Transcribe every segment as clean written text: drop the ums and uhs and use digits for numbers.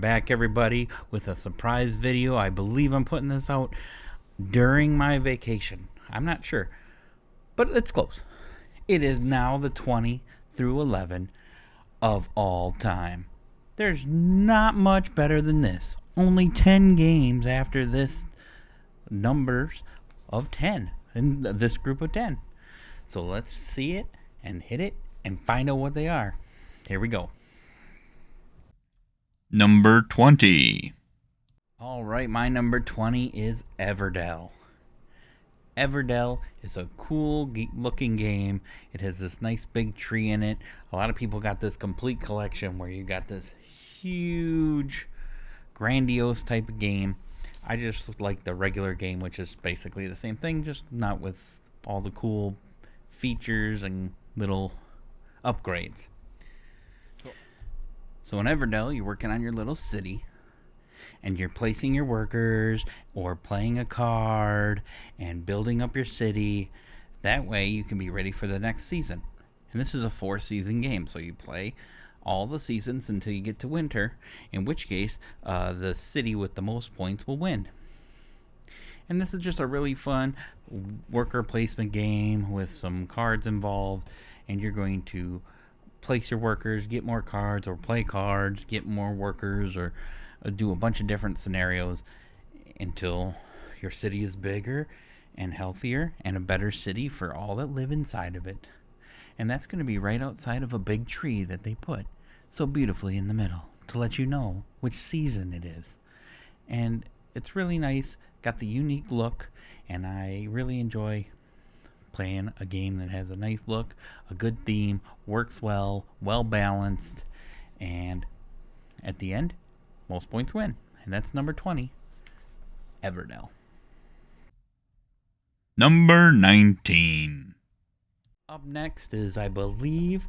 back, everybody, with a surprise video. I believe I'm putting this out during my vacation. I'm not sure, but it's close. It is now the 20 through 11 of all time. There's not much better than this. Only 10 games after this numbers of 10 in this group of 10. So let's see it and hit it and find out what they are. Here we go. Number 20. All right, my number 20 is Everdell. Everdell is a cool looking game. It has this nice big tree in it. A lot of people got this complete collection where you got this huge, grandiose type of game. I just like the regular game, which is basically the same thing, just not with all the cool features and little upgrades. So in Everdell, you're working on your little city, and you're placing your workers or playing a card and building up your city. That way you can be ready for the next season. And this is a 4-season game, so you play all the seasons until you get to winter, in which case the city with the most points will win. And this is just a really fun worker placement game with some cards involved, and you're going to place your workers, get more cards, or play cards, get more workers, or do a bunch of different scenarios until your city is bigger and healthier and a better city for all that live inside of it. And that's going to be right outside of a big tree that they put so beautifully in the middle to let you know which season it is. And it's really nice, got the unique look, and I really enjoy playing a game that has a nice look, a good theme, works well balanced, and at the end, most points win. And that's number 20, Everdell. Number 19. Up next is, I believe,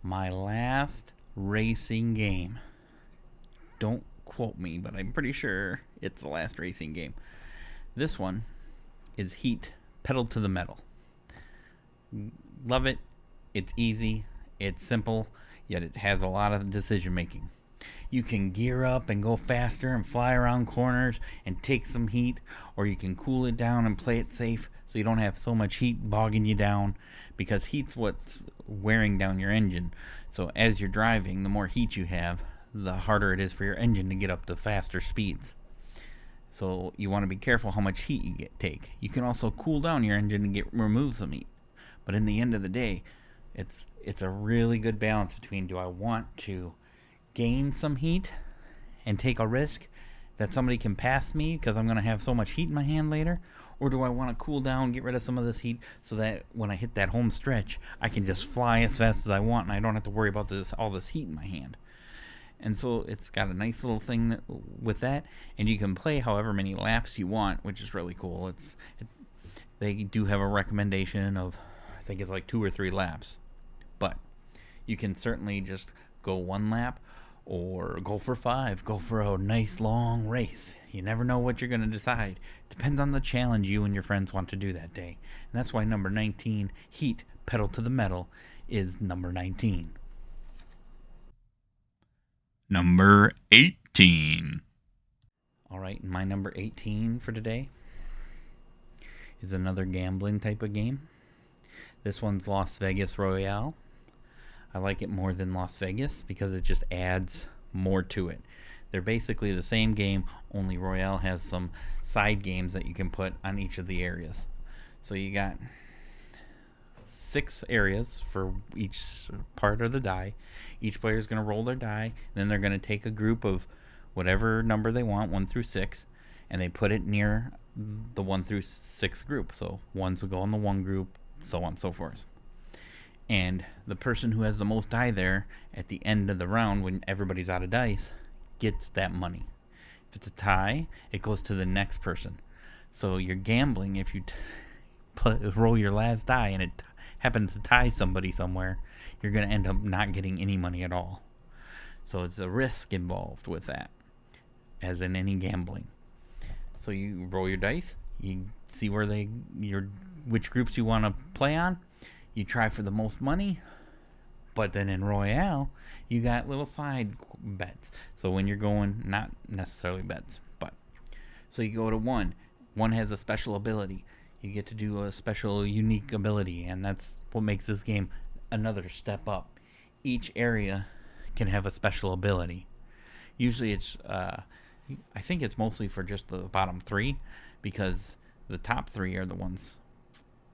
my last racing game. Don't quote me, but I'm pretty sure it's the last racing game. This one is Heat, Pedal to the Metal. Love it. It's easy. It's simple, yet it has a lot of decision making. You can gear up and go faster and fly around corners and take some heat, or you can cool it down and play it safe so you don't have so much heat bogging you down, because heat's what's wearing down your engine. So as you're driving, the more heat you have, the harder it is for your engine to get up to faster speeds. So you want to be careful how much heat you take. You can also cool down your engine and remove some heat. But in the end of the day, it's a really good balance between, do I want to gain some heat and take a risk that somebody can pass me because I'm going to have so much heat in my hand later, or do I want to cool down, get rid of some of this heat so that when I hit that home stretch, I can just fly as fast as I want and I don't have to worry about all this heat in my hand. And so it's got a nice little thing with that, and you can play however many laps you want, which is really cool. They do have a recommendation of, I think it's like 2 or 3 laps, but you can certainly just go 1 lap or go for 5, go for a nice long race. You never know what you're going to decide. Depends on the challenge you and your friends want to do that day. And that's why number 19, Heat, Pedal to the Metal, is number 19. Number 18. All right, my number 18 for today is another gambling type of game. This one's Las Vegas Royale. I like it more than Las Vegas because it just adds more to it. They're basically the same game, only Royale has some side games that you can put on each of the areas. So you got 6 areas for each part of the die. Each player is going to roll their die, then they're going to take a group of whatever number they want, 1 through 6, and they put it near the 1 through 6 group. So 1s would go in the 1 group, so on and so forth. And the person who has the most die there at the end of the round, when everybody's out of dice, gets that money. If it's a tie, it goes to the next person. So you're gambling if you roll your last die and it happens to tie somebody somewhere, you're going to end up not getting any money at all. So it's a risk involved with that, as in any gambling. So you roll your dice, you see which groups you want to play on, you try for the most money, But then in Royale, you got little side bets. So when you're going, not necessarily bets, but so you go to one. One has a special ability. You get to do a special, unique ability, and that's what makes this game another step up. Each area can have a special ability. Usually it's, I think it's mostly for just the bottom three, because the top three are the ones,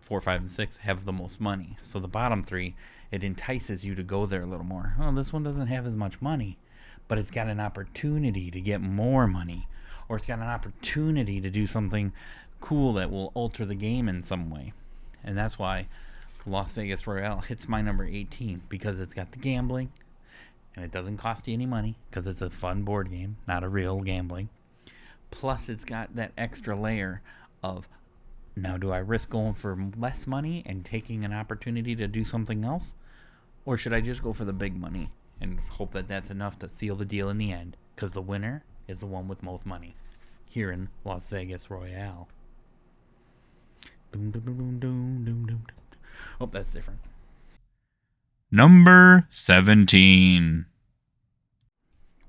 4, 5, and 6, have the most money. So the bottom three, it entices you to go there a little more. Oh, this one doesn't have as much money, but it's got an opportunity to get more money, or it's got an opportunity to do something cool that will alter the game in some way. And that's why Las Vegas Royale hits my number 18, because it's got the gambling, and it doesn't cost you any money because it's a fun board game, not a real gambling. Plus, it's got that extra layer of, now do I risk going for less money and taking an opportunity to do something else? Or should I just go for the big money and hope that that's enough to seal the deal in the end? Because the winner is the one with most money here in Las Vegas Royale. Oh, that's different. Number 17.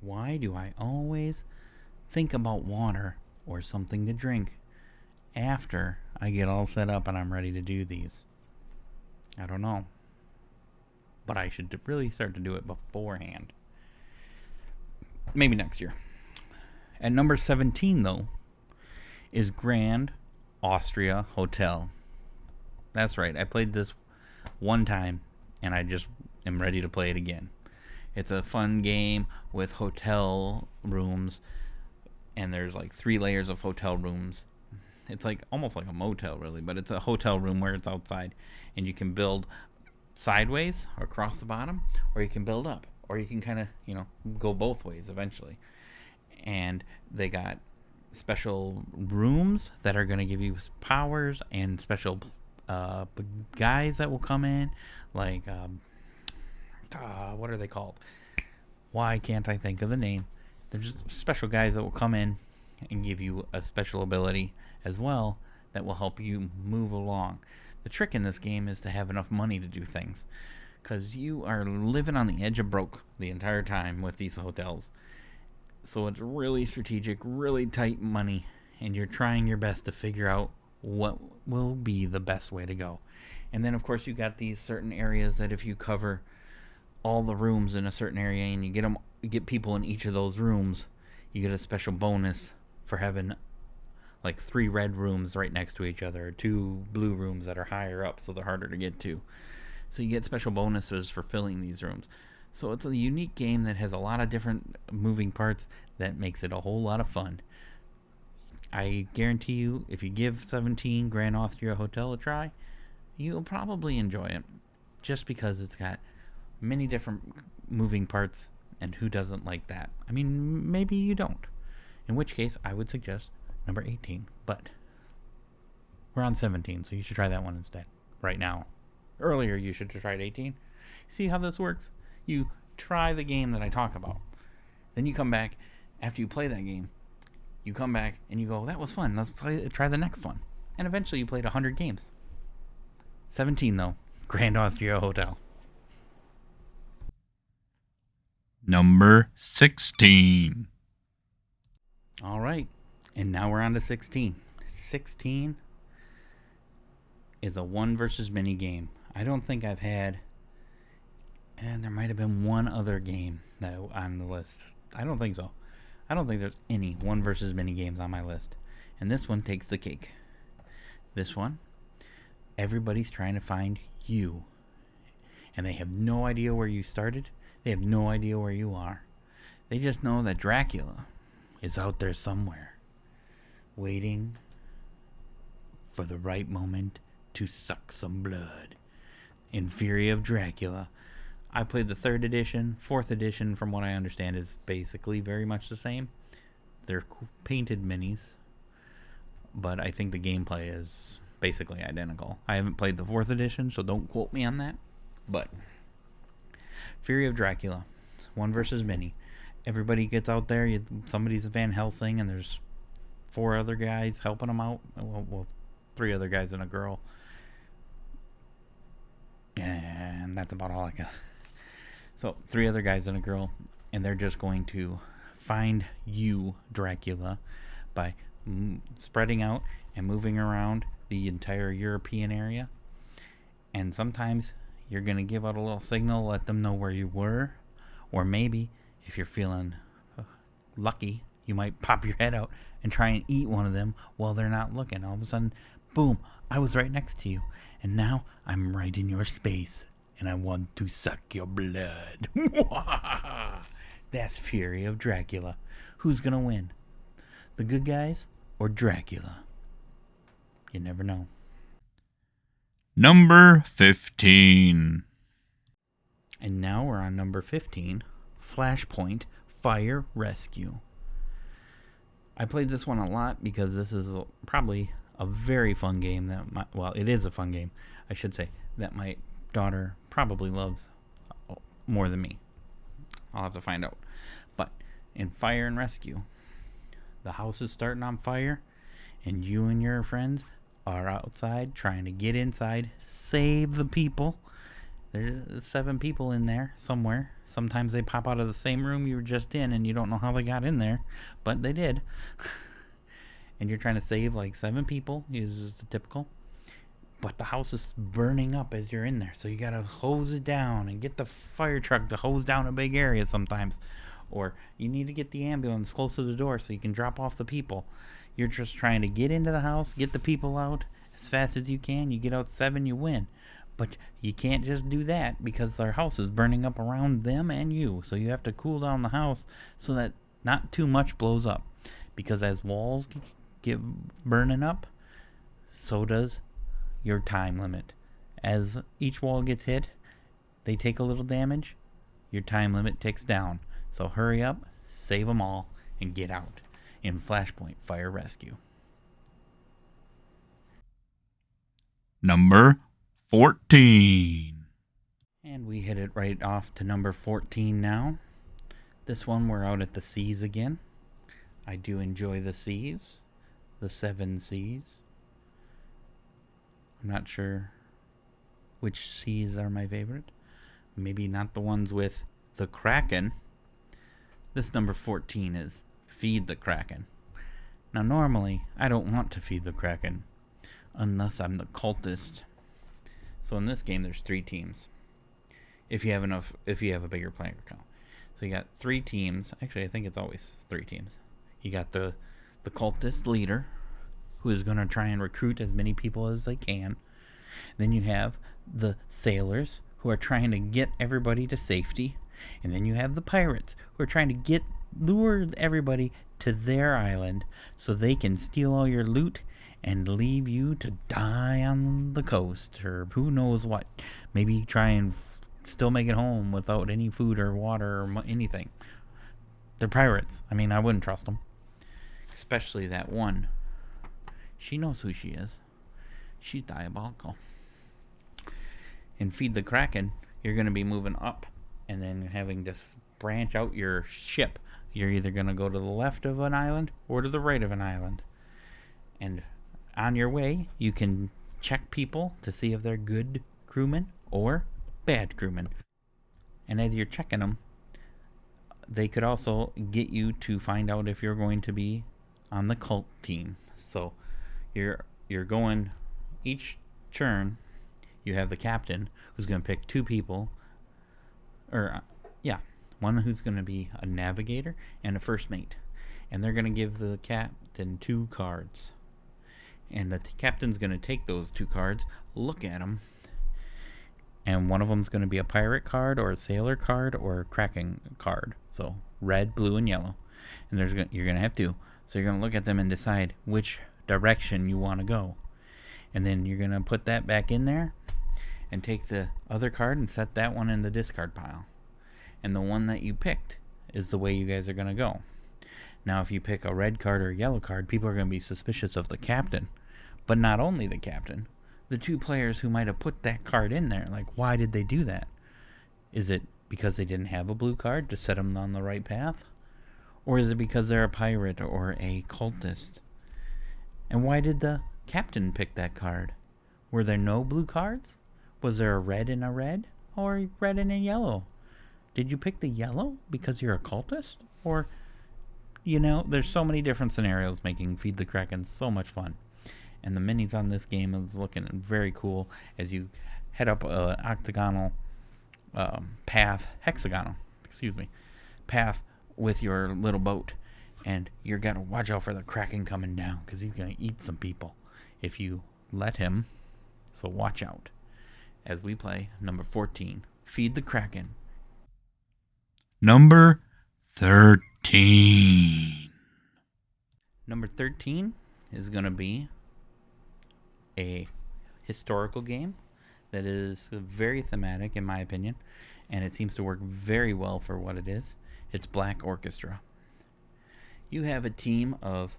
Why do I always think about water or something to drink after I get all set up and I'm ready to do these? I don't know. But I should really start to do it beforehand. Maybe next year. At number 17, though, is Grand Austria Hotel. That's right. I played this one time, and I just am ready to play it again. It's a fun game with hotel rooms, and there's like 3 layers of hotel rooms. It's like almost like a motel, really, but it's a hotel room where it's outside, and you can build sideways or across the bottom, or you can build up, or you can kind of, go both ways eventually. And they got special rooms that are going to give you powers, and special guys that will come in, like what are they called? Why can't I think of the name? There's special guys that will come in and give you a special ability as well that will help you move along. The trick in this game is to have enough money to do things, because you are living on the edge of broke the entire time with these hotels. So it's really strategic, really tight money, and you're trying your best to figure out what will be the best way to go. And then, of course, you got these certain areas that if you cover all the rooms in a certain area and you get people in each of those rooms, you get a special bonus for having like 3 red rooms right next to each other, or 2 blue rooms that are higher up, so they're harder to get to. So you get special bonuses for filling these rooms. So it's a unique game that has a lot of different moving parts that makes it a whole lot of fun. I guarantee you, if you give 17 Grand Austria Hotel a try, you'll probably enjoy it, just because it's got many different moving parts, and who doesn't like that? I mean, maybe you don't. In which case, I would suggest number 18, but we're on 17, so you should try that one instead, right now. Earlier, you should have tried 18. See how this works? You try the game that I talk about. Then you come back, after you play that game, you come back and you go, that was fun, let's try the next one. And eventually you played 100 games. 17, though, Grand Austria Hotel. Number 16. All right, and now we're on to 16. 16 is a one versus many game. I don't think I've had, and there might have been one other game that on the list. I don't think so. I don't think there's any one versus many games on my list. And this one takes the cake. This one, everybody's trying to find you. And they have no idea where you started. They have no idea where you are. They just know that Dracula is out there somewhere, waiting for the right moment to suck some blood. In Fury of Dracula. I played the 3rd edition. 4th edition, from what I understand, is basically very much the same. They're painted minis, but I think the gameplay is basically identical. I haven't played the 4th edition, so don't quote me on that. But Fury of Dracula, one versus many. Everybody gets out there. Somebody's Van Helsing, and there's 4 other guys helping them out. Well, 3 other guys and a girl. And that's about all I got. So 3 other guys and a girl, and they're just going to find you, Dracula, by spreading out and moving around the entire European area. And sometimes you're going to give out a little signal, let them know where you were. Or maybe, if you're feeling lucky, you might pop your head out and try and eat one of them while they're not looking. All of a sudden, boom, I was right next to you. And now I'm right in your space. And I want to suck your blood. That's Fury of Dracula. Who's going to win? The good guys or Dracula? You never know. Number 15. And now we're on number 15, Flashpoint Fire Rescue. I played this one a lot because this is probably a very fun game it is a fun game, I should say, that my daughter probably loves more than me. I'll have to find out. But in Fire and Rescue, the house is starting on fire, and you and your friends are outside trying to get inside, save the people. There's 7 people in there somewhere. Sometimes they pop out of the same room you were just in, and you don't know how they got in there, but they did. And you're trying to save like 7 people, is the typical. But the house is burning up as you're in there, so you gotta hose it down and get the fire truck to hose down a big area sometimes. Or you need to get the ambulance close to the door so you can drop off the people. You're just trying to get into the house, get the people out as fast as you can. You get out 7, you win. But you can't just do that because our house is burning up around them and you. So you have to cool down the house so that not too much blows up. Because as walls get burning up, so does your time limit. As each wall gets hit, they take a little damage, your time limit ticks down. So hurry up, save them all, and get out in Flashpoint Fire Rescue. Number 14. And we hit it right off to number 14 now. This one, we're out at the seas again. I do enjoy the seas, the 7 seas. I'm not sure which seas are my favorite. Maybe not the ones with the Kraken. This number 14 is Feed the Kraken. Now normally, I don't want to feed the Kraken unless I'm the cultist. So in this game, there's 3 teams. If you have a bigger player count. So you got 3 teams. Actually, I think it's always 3 teams. You got the cultist leader, who is going to try and recruit as many people as they can. Then you have the sailors, who are trying to get everybody to safety. And then you have the pirates, who are trying to lure everybody to their island so they can steal all your loot and leave you to die on the coast, or who knows what. Maybe try and still make it home without any food or water or anything. They're pirates. I mean, I wouldn't trust them. Especially that one. She knows who she is. She's diabolical. In Feed the Kraken, you're going to be moving up and then having to branch out your ship. You're either going to go to the left of an island or to the right of an island. And on your way, you can check people to see if they're good crewmen or bad crewmen. And as you're checking them, they could also get you to find out if you're going to be on the cult team. So you're going each turn. You have the captain who's going to pick 2 people, one who's going to be a navigator and a first mate, and they're going to give the captain 2 cards. And the captain's going to take those 2 cards, look at them, and one of them's going to be a pirate card or a sailor card or a Kraken card. So red, blue, and yellow. And you're going to have 2. So you're going to look at them and decide which direction you want to go. And then you're going to put that back in there and take the other card and set that one in the discard pile. And the one that you picked is the way you guys are going to go. Now, if you pick a red card or a yellow card, people are going to be suspicious of the captain. But not only the captain, the 2 players who might have put that card in there. Like, why did they do that? Is it because they didn't have a blue card to set them on the right path? Or is it because they're a pirate or a cultist? And why did the captain pick that card? Were there no blue cards? Was there a red and a red? Or red and a yellow? Did you pick the yellow because you're a cultist? Or, there's so many different scenarios making Feed the Kraken so much fun. And the minis on this game is looking very cool as you head up an octagonal path with your little boat. And you're going to watch out for the Kraken coming down because he's going to eat some people if you let him. So watch out as we play number 14, Feed the Kraken. Number 13. Number 13 is going to be a historical game that is very thematic, in my opinion, and it seems to work very well for what it is. It's Black Orchestra. You have a team of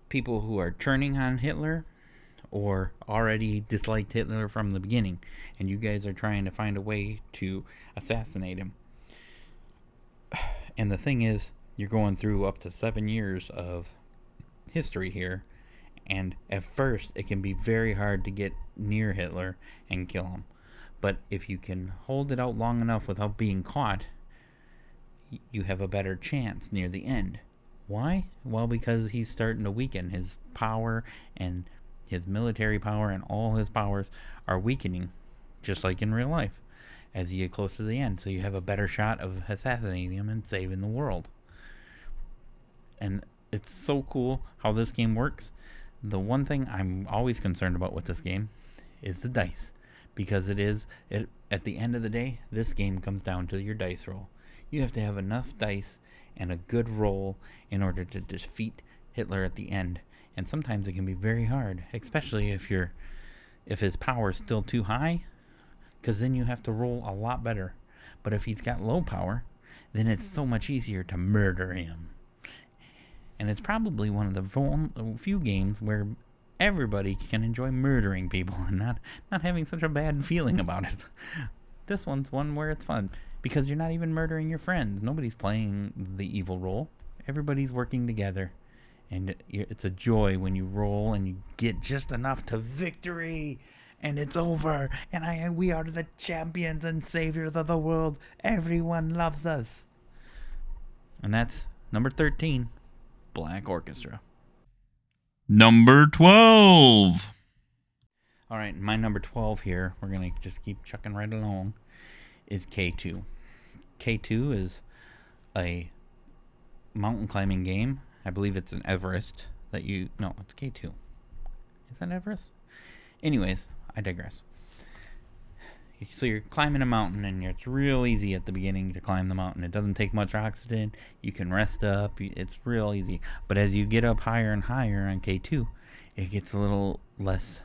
people who are turning on Hitler or already disliked Hitler from the beginning, and you guys are trying to find a way to assassinate him. And the thing is, you're going through up to 7 years of history here, and at first it can be very hard to get near Hitler and kill him. But if you can hold it out long enough without being caught, you have a better chance near the end. Why? Well, because he's starting to weaken. His power and his military power and all his powers are weakening, just like in real life, as you get close to the end. So you have a better shot of assassinating him and saving the world. And it's so cool how this game works. The one thing I'm always concerned about with this game is the dice, because at the end of the day, this game comes down to your dice roll. You have to have enough dice and a good roll in order to defeat Hitler at the end. And sometimes it can be very hard, especially if his power is still too high, because then you have to roll a lot better. But if he's got low power, then it's so much easier to murder him. And it's probably one of the few games where everybody can enjoy murdering people and not having such a bad feeling about it. This one's one where it's fun, because you're not even murdering your friends. Nobody's playing the evil role. Everybody's working together. And it's a joy when you roll and you get just enough to victory. And it's over. And we are the champions and saviors of the world. Everyone loves us. And that's number 13, Black Orchestra. Number 12. All right, my number 12 here, we're going to just keep chucking right along, is K2. K2 is a mountain climbing game. I believe it's an Everest no, it's K2. Is that Everest? Anyways, I digress. So you're climbing a mountain, and it's real easy at the beginning to climb the mountain. It doesn't take much oxygen. You can rest up. It's real easy. But as you get up higher and higher on K2, it gets a little less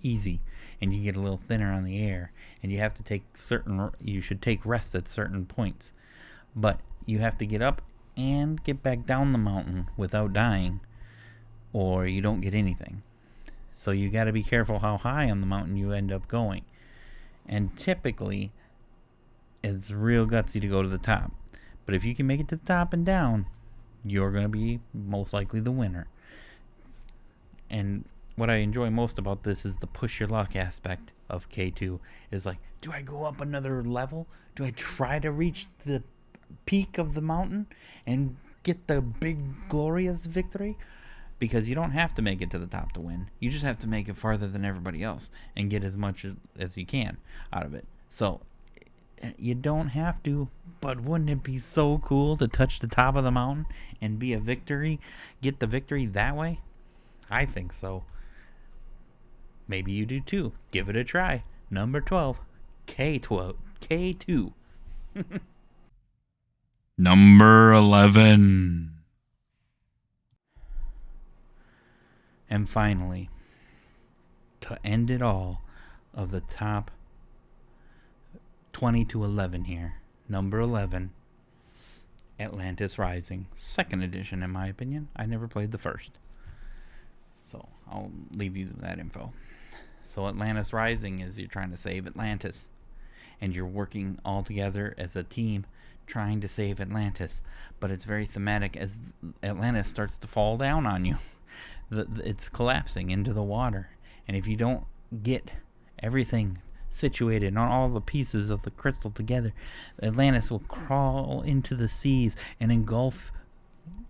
easy, and you get a little thinner on the air, and you should take rest at certain points. But you have to get up and get back down the mountain without dying, or you don't get anything. So you got to be careful how high on the mountain you end up going. And typically, it's real gutsy to go to the top. But if you can make it to the top and down, you're going to be most likely the winner. And what I enjoy most about this is the push your luck aspect of K2. Is like, do I go up another level? Do I try to reach the peak of the mountain and get the big glorious victory? Because you don't have to make it to the top to win. You just have to make it farther than everybody else and get as much as you can out of it. So you don't have to, but wouldn't it be so cool to touch the top of the mountain and get the victory that way? I think so. Maybe you do too. Give it a try. Number 12, K2. Number 11. And finally, to end it all, of the top 20 to 11 here, number 11, Atlantis Rising, second edition in my opinion. I never played the first, so I'll leave you that info. So Atlantis Rising is you're trying to save Atlantis, and you're working all together as a team trying to save Atlantis. But it's very thematic as Atlantis starts to fall down on you. It's collapsing into the water, and if you don't get everything situated on all the pieces of the crystal together, Atlantis will crawl into the seas and engulf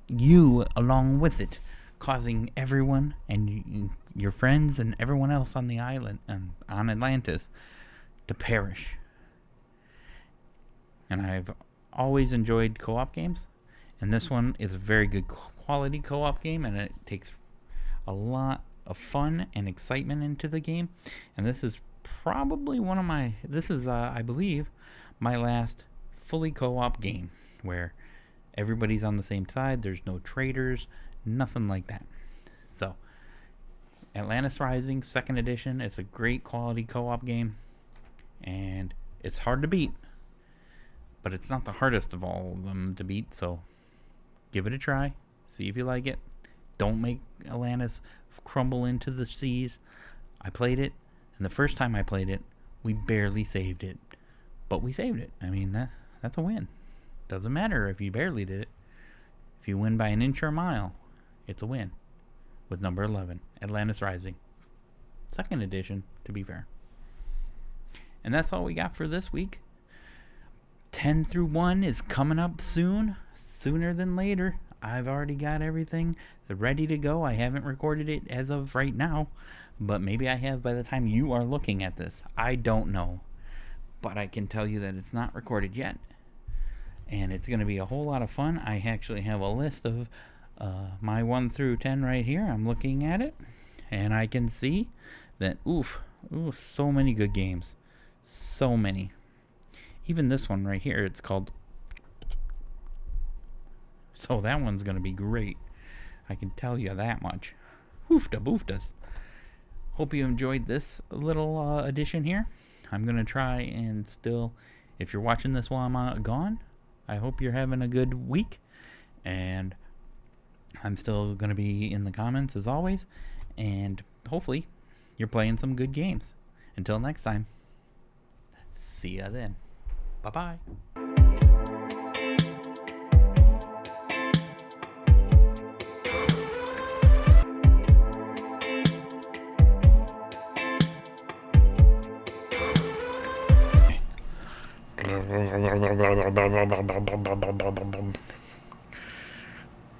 you along with it, causing everyone and your friends and everyone else on the island on Atlantis to perish. And I've always enjoyed co-op games, and this one is a very good quality co-op game, and it takes a lot of fun and excitement into the game. And this is probably I believe, my last fully co-op game where everybody's on the same side. There's no traitors, nothing like that. So, Atlantis Rising 2nd Edition, it's a great quality co-op game, and it's hard to beat, but it's not the hardest of all of them to beat, so give it a try. See if you like it. Don't make Atlantis crumble into the seas. I played it, and the first time I played it, we barely saved it. But we saved it. I mean, that's a win. Doesn't matter if you barely did it. If you win by an inch or a mile, it's a win. With number 11, Atlantis Rising. 2nd edition, to be fair. And that's all we got for this week. 10 through 1 is coming up soon. Sooner than later. I've already got everything ready to go. I haven't recorded it as of right now, but maybe I have by the time you are looking at this. I don't know. But I can tell you that it's not recorded yet. And it's going to be a whole lot of fun. I actually have a list of my 1 through 10 right here. I'm looking at it, and I can see that, so many good games. So many. Even this one right here, it's called... So that one's going to be great. I can tell you that much. Hoofda boofdas. Hope you enjoyed this little edition here. I'm going to try and still, if you're watching this while I'm gone, I hope you're having a good week. And I'm still going to be in the comments as always. And hopefully you're playing some good games. Until next time. See ya then. Bye-bye.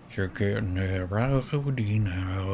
You're getting rowdy now.